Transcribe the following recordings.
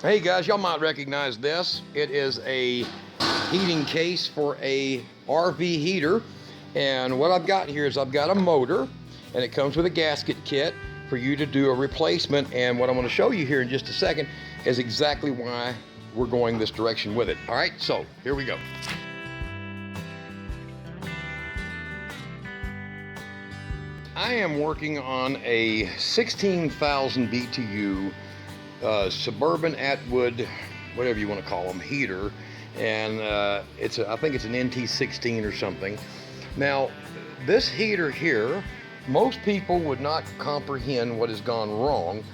Hey guys, y'all might recognize this. It is a heating case for a RV heater. And what I've got here is I've got a motor, and it comes with a gasket kit for you to do a replacement. And what I'm going to show you here in just a second is exactly why we're going this direction with it. All right, so here we go. I am working on a 16,000 BTU Suburban Atwood, whatever you want to call them, heater, and I think it's an NT16 or something. Now, this heater here, most people would not comprehend what has gone wrong,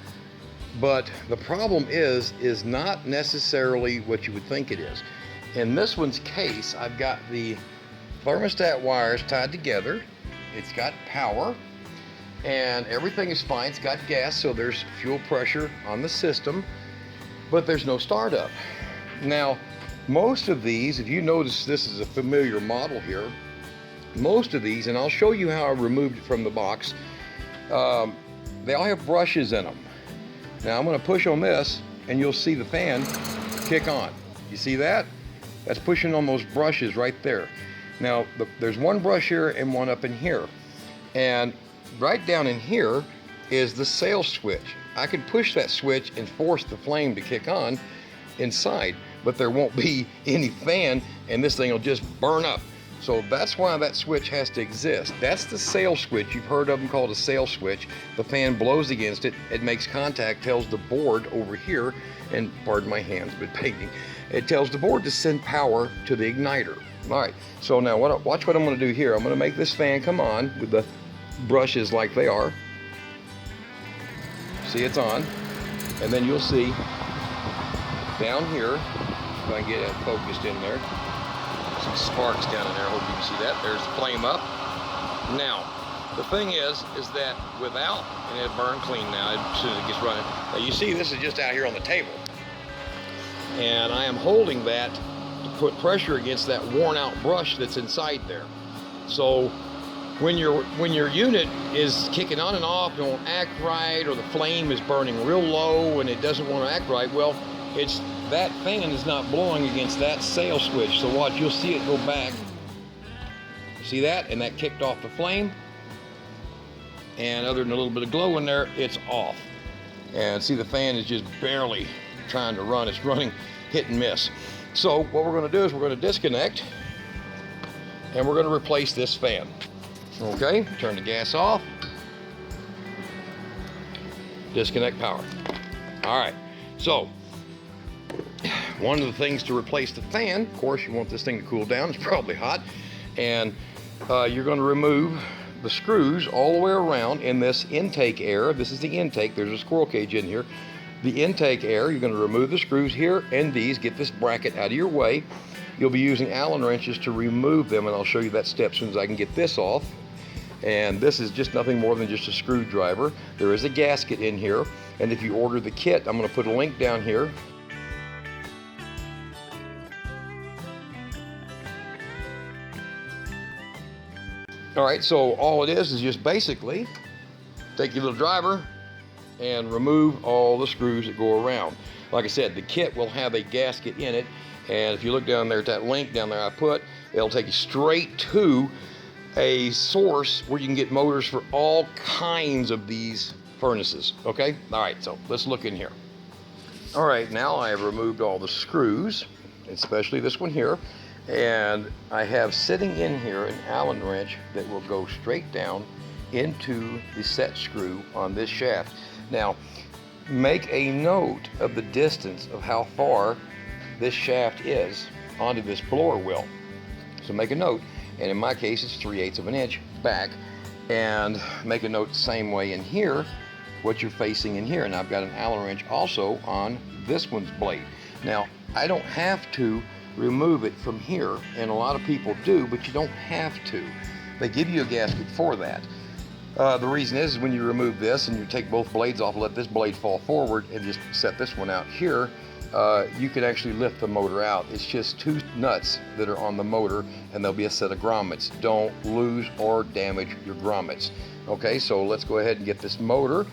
but the problem is not necessarily what you would think it is. In this one's case, I've got the thermostat wires tied together. It's got power, and everything is fine. It's got gas, so there's fuel pressure on the system, but there's no startup. Now, most of these, if you notice, this is a familiar model here. Most of these, and I'll show you how I removed it from the box, they all have brushes in them. Now I'm going to push on this, and you'll see the fan kick on. You see that? That's pushing on those brushes right there. Now, there's one brush here and one up in here. And right down in here is the sail switch. I could push that switch and force the flame to kick on inside, but there won't be any fan, and this thing will just burn up. So that's why that switch has to exist. That's the sail switch. You've heard of them called a sail switch. The fan blows against it, it makes contact, tells the board over here, and pardon my hands, but painting, it tells the board to send power to the igniter. All right, so now watch what I'm going to do here. I'm going to make this fan come on with the brushes like they are. See, it's on, and then you'll see down here, if I can get it focused in there, some sparks down in there. I hope you can see that. There's the flame up. Now, the thing is that without, and it'll burn clean now as soon as it gets running. Now you see this is just out here on the table, and I am holding that to put pressure against that worn out brush that's inside there. So when your unit is kicking on and off and won't act right, or the flame is burning real low and it doesn't want to act right, well, it's that fan is not blowing against that sail switch. So watch, you'll see it go back. See that? And that kicked off the flame. And other than a little bit of glow in there, it's off. And see, the fan is just barely trying to run. It's running hit and miss. So what we're going to do is we're going to disconnect, and we're going to replace this fan. Okay, turn the gas off. Disconnect power. All right, so one of the things to replace the fan, of course, you want this thing to cool down. It's probably hot. And you're going to remove the screws all the way around in this intake air. This is the intake. There's a squirrel cage in here. The intake air, you're going to remove the screws here and these, get this bracket out of your way. You'll be using Allen wrenches to remove them, and I'll show you that step as soon as I can get this off. And this is just nothing more than just a screwdriver. There is a gasket in here, and if you order the kit, I'm going to put a link down here. All right, so all it is just basically take your little driver and remove all the screws that go around. Like I said, the kit will have a gasket in it, and if you look down there at that link down there I put, it'll take you straight to a source where you can get motors for all kinds of these furnaces, okay? All right, so let's look in here. All right, now I have removed all the screws, especially this one here, and I have sitting in here an Allen wrench that will go straight down into the set screw on this shaft. Now, make a note of the distance of how far this shaft is onto this blower wheel. So make a note, and in my case it's 3/8 of an inch back, and make a note the same way in here, what you're facing in here. And I've got an Allen wrench also on this one's blade. Now, I don't have to remove it from here, and a lot of people do, but you don't have to. They give you a gasket for that. The reason is when you remove this and you take both blades off, let this blade fall forward and just set this one out here, you can actually lift the motor out. It's just two nuts that are on the motor, and there'll be a set of grommets. Don't lose or damage your grommets. Okay, so let's go ahead and get this motor,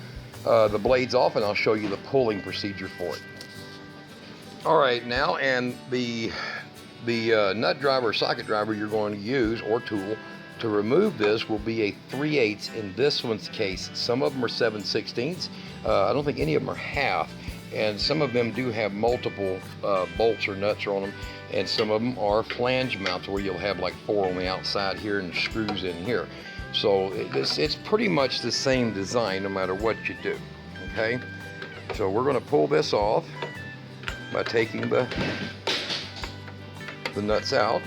the blades off, and I'll show you the pulling procedure for it. All right, now, and the nut driver or socket driver you're going to use, or tool, to remove this will be a 3/8 in this one's case. Some of them are 7/16. I don't think any of them are half, and some of them do have multiple bolts or nuts on them, and some of them are flange mounts where you'll have like 4 on the outside here and screws in here. So it's pretty much the same design no matter what you do, okay? So we're going to pull this off by taking the nuts out,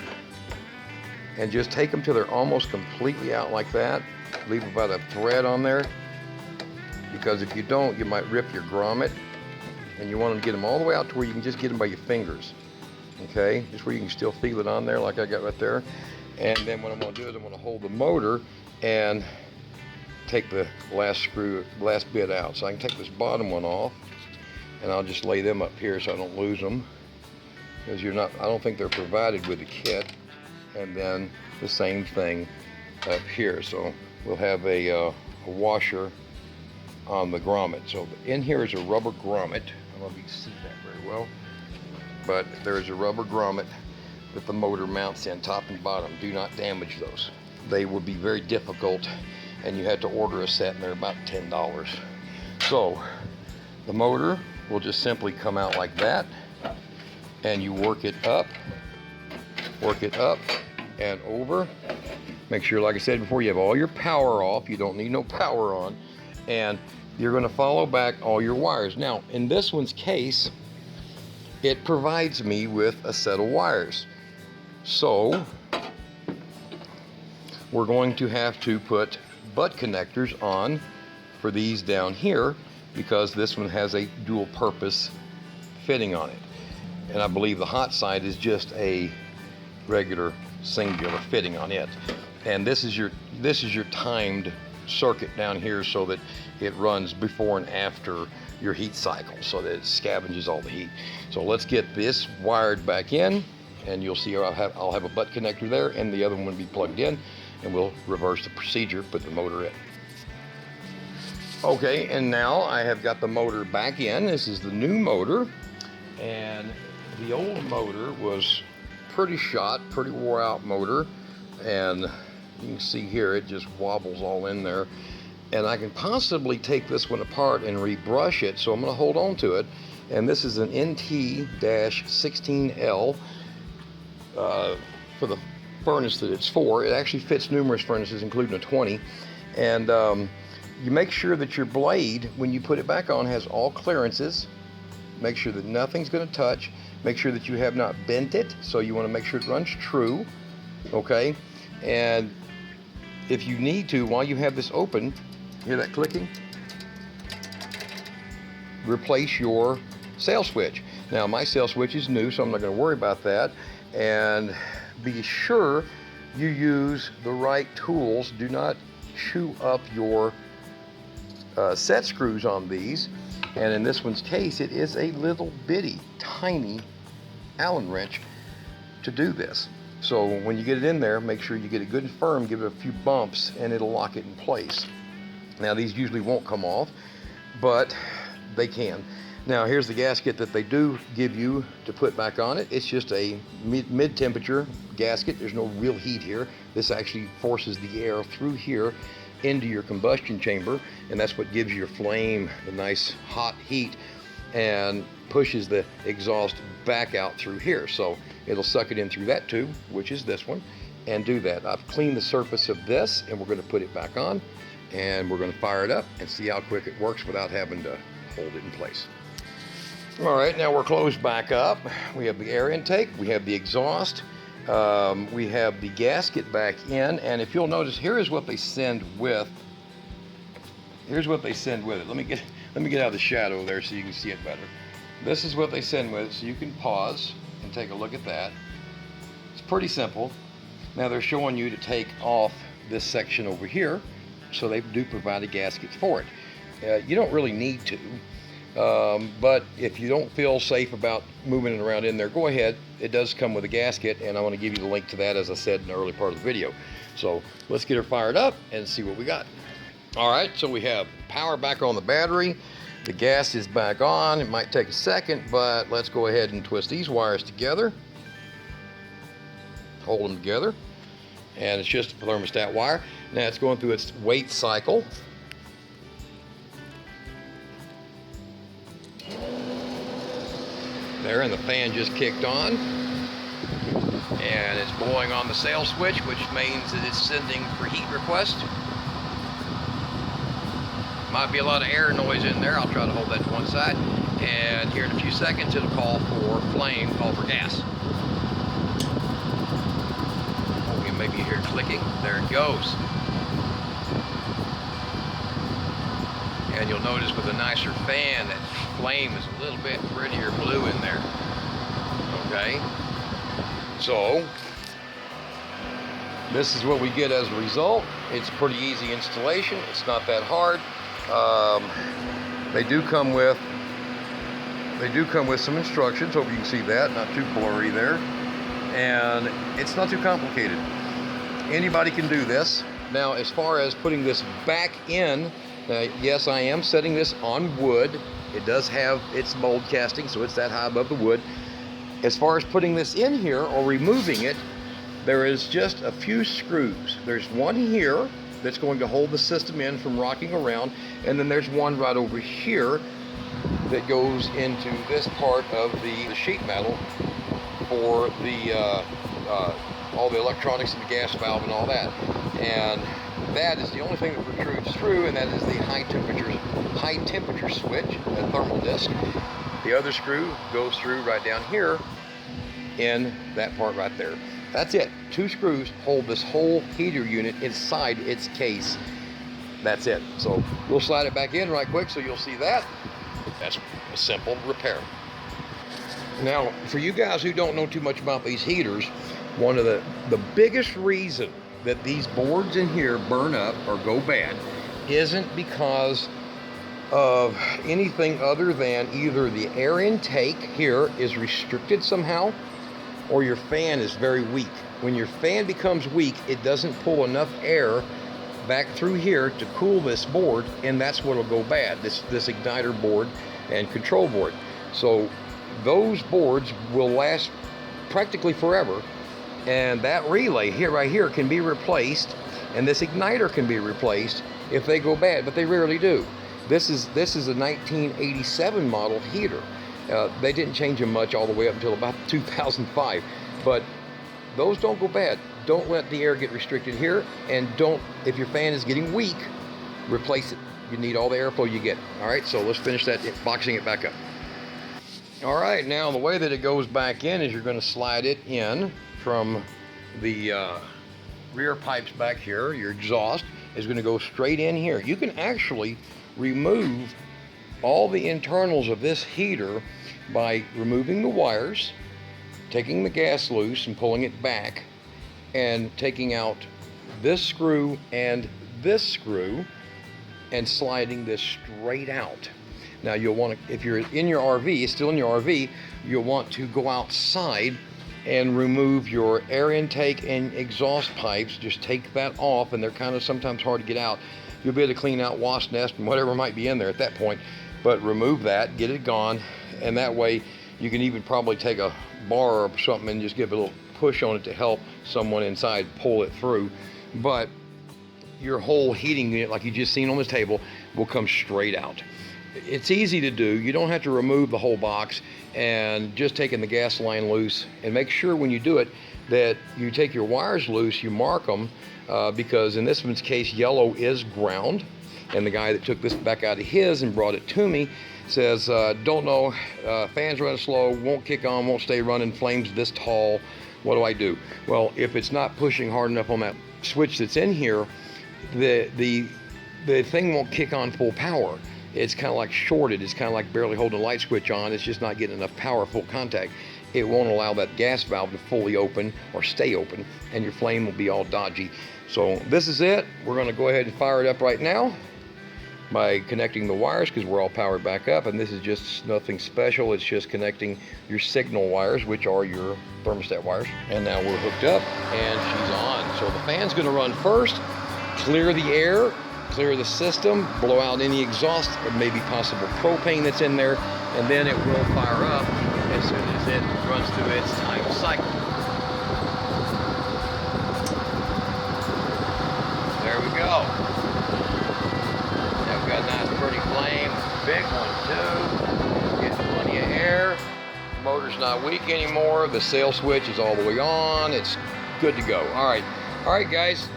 and just take them till they're almost completely out like that. Leave about a thread on there, because if you don't, you might rip your grommet, and you want to get them all the way out to where you can just get them by your fingers, okay? Just where you can still feel it on there like I got right there. And then what I'm going to do is I'm going to hold the motor and take the last bit out. So I can take this bottom one off, and I'll just lay them up here so I don't lose them, because I don't think they're provided with the kit. And then the same thing up here. So we'll have a washer on the grommet. So in here is a rubber grommet. I don't know if you can see that very well, but there is a rubber grommet that the motor mounts in, top and bottom. Do not damage those. They would be very difficult, and you had to order a set, and they're about $10. So the motor will just simply come out like that, and you work it up and over. Make sure, like I said before, you have all your power off. You don't need no power on, and you're going to follow back all your wires. Now, in this one's case, it provides me with a set of wires. So we're going to have to put butt connectors on for these down here, because this one has a dual purpose fitting on it. And I believe the hot side is just a regular singular fitting on it. And this is your timed circuit down here, so that it runs before and after your heat cycle, so that it scavenges all the heat. So let's get this wired back in, and you'll see I'll have a butt connector there, and the other one will be plugged in, and we'll reverse the procedure, put the motor in. Okay, and now I have got the motor back in. This is the new motor, and the old motor was pretty shot, pretty wore out motor, and you can see here it just wobbles all in there. And I can possibly take this one apart and rebrush it, so I'm going to hold on to it. And this is an NT-16L for the furnace that it's for. It actually fits numerous furnaces, including a 20. And you make sure that your blade, when you put it back on, has all clearances. Make sure that nothing's going to touch. Make sure that you have not bent it, so you want to make sure it runs true, okay? And if you need to, while you have this open, hear that clicking? Replace your sail switch. Now, my sail switch is new, so I'm not going to worry about that. And be sure you use the right tools. Do not chew up your set screws on these. And in this one's case, it is a little bitty, tiny Allen wrench to do this. So when you get it in there, make sure you get it good and firm, give it a few bumps, and it'll lock it in place. Now, these usually won't come off, but they can. Now, here's the gasket that they do give you to put back on it. It's just a mid-temperature gasket. There's no real heat here. This actually forces the air through here into your combustion chamber, and that's what gives your flame the nice hot heat and pushes the exhaust back out through here. So it'll suck it in through that tube, which is this one, and do that. I've cleaned the surface of this, and we're going to put it back on, and we're going to fire it up and see how quick it works without having to hold it in place. All right, now we're closed back up. We have the air intake, we have the exhaust, we have the gasket back in, and if you'll notice, here is what they send with. Here's what they send with it. Let me get out of the shadow there so you can see it better. This is what they send with it, so you can pause and take a look at that. It's pretty simple. Now they're showing you to take off this section over here, so they do provide a gasket for it. You don't really need to, but if you don't feel safe about moving it around in there, go ahead. It does come with a gasket, and I want to give you the link to that, as I said in the early part of the video. So let's get her fired up and see what we got. All right, so we have power back on the battery. The gas is back on. It might take a second, but let's go ahead and twist these wires together. Hold them together. And it's just a thermostat wire. Now it's going through its wait cycle. There, and the fan just kicked on. And it's blowing on the sail switch, which means that it's sending for heat request. Might be a lot of air noise in there. I'll try to hold that to one side. And here in a few seconds, it'll call for flame, call for gas. Oh, you maybe hear clicking. There it goes. And you'll notice with a nicer fan, that flame is a little bit prettier blue in there. Okay. So, this is what we get as a result. It's a pretty easy installation. It's not that hard. They do come with some instructions. Hope you can see that. Not too blurry there. And it's not too complicated. Anybody can do this. Now, as far as putting this back in, yes, I am setting this on wood. It does have its mold casting, so it's that high above the wood. As far as putting this in here or removing it, there is just a few screws. There's one here that's going to hold the system in from rocking around, and then there's one right over here that goes into this part of the sheet metal for the all the electronics and the gas valve and all that. And that is the only thing that protrudes through, and that is the high temperature switch, the thermal disc. The other screw goes through right down here in that part right there. That's it. 2 screws hold this whole heater unit inside its case. That's it. So we'll slide it back in right quick so you'll see that. That's a simple repair. Now, for you guys who don't know too much about these heaters, one of the biggest reason that these boards in here burn up or go bad isn't because of anything other than either the air intake here is restricted somehow, or your fan is very weak. When your fan becomes weak, it doesn't pull enough air back through here to cool this board, and that's what'll go bad, this igniter board and control board. So those boards will last practically forever, and that relay here, right here, can be replaced, and this igniter can be replaced if they go bad, but they rarely do. This is a 1987 model heater. They didn't change them much all the way up until about 2005, but those don't go bad. Don't let the air get restricted here, and don't, if your fan is getting weak, replace it. You need all the airflow you get. All right, so let's finish that, boxing it back up. All right, now the way that it goes back in is you're going to slide it in from the rear pipes back here. Your exhaust is going to go straight in here. You can actually remove all the internals of this heater by removing the wires, taking the gas loose and pulling it back, and taking out this screw and this screw and sliding this straight out. Now you'll want to, if you're in your RV, still in your RV, you'll want to go outside and remove your air intake and exhaust pipes. Just take that off, and they're kind of sometimes hard to get out. You'll be able to clean out wasp nest and whatever might be in there at that point, but remove that, get it gone, and that way you can even probably take a bar or something and just give a little push on it to help someone inside pull it through. But your whole heating unit, like you just seen on this table, will come straight out. It's easy to do. You don't have to remove the whole box, and just taking the gas line loose, and make sure when you do it that you take your wires loose, you mark them, because in this one's case, yellow is ground, and the guy that took this back out of his and brought it to me says, don't know, fans running slow, won't kick on, won't stay running, flames this tall, what do I do? Well, if it's not pushing hard enough on that switch that's in here, the thing won't kick on full power. It's kind of like shorted. It's kind of like barely holding a light switch on. It's just not getting enough power, full contact. It won't allow that gas valve to fully open or stay open, and your flame will be all dodgy. So this is it. We're going to go ahead and fire it up right now by connecting the wires, because we're all powered back up, and this is just nothing special. It's just connecting your signal wires, which are your thermostat wires. And now we're hooked up and she's on. So the fan's going to run first, clear the air, clear the system, blow out any exhaust or maybe possible propane that's in there, and then it will fire up as soon as it runs through its time cycle. There we go. Now we've got a nice pretty flame, big one too, getting plenty of air. Motor's not weak anymore. The sail switch is all the way on. It's good to go. All right guys,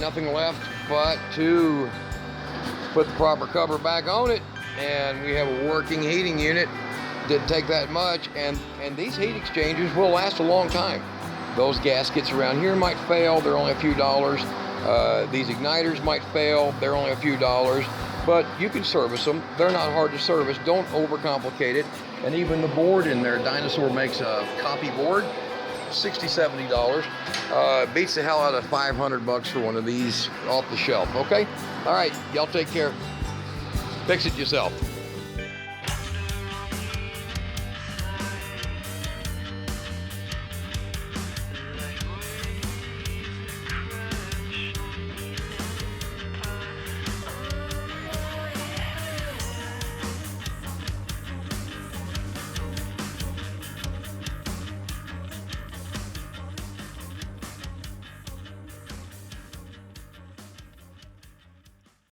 nothing left but to put the proper cover back on it, and we have a working heating unit. Didn't take that much, and these heat exchangers will last a long time. Those gaskets around here might fail. They're only a few dollars. These igniters might fail. They're only a few dollars, but you can service them. They're not hard to service. Don't overcomplicate it. And even the board in there, Dinosaur makes a copy board, $60, $70. Beats the hell out of 500 bucks for one of these off the shelf, okay? All right, y'all take care. Fix it yourself.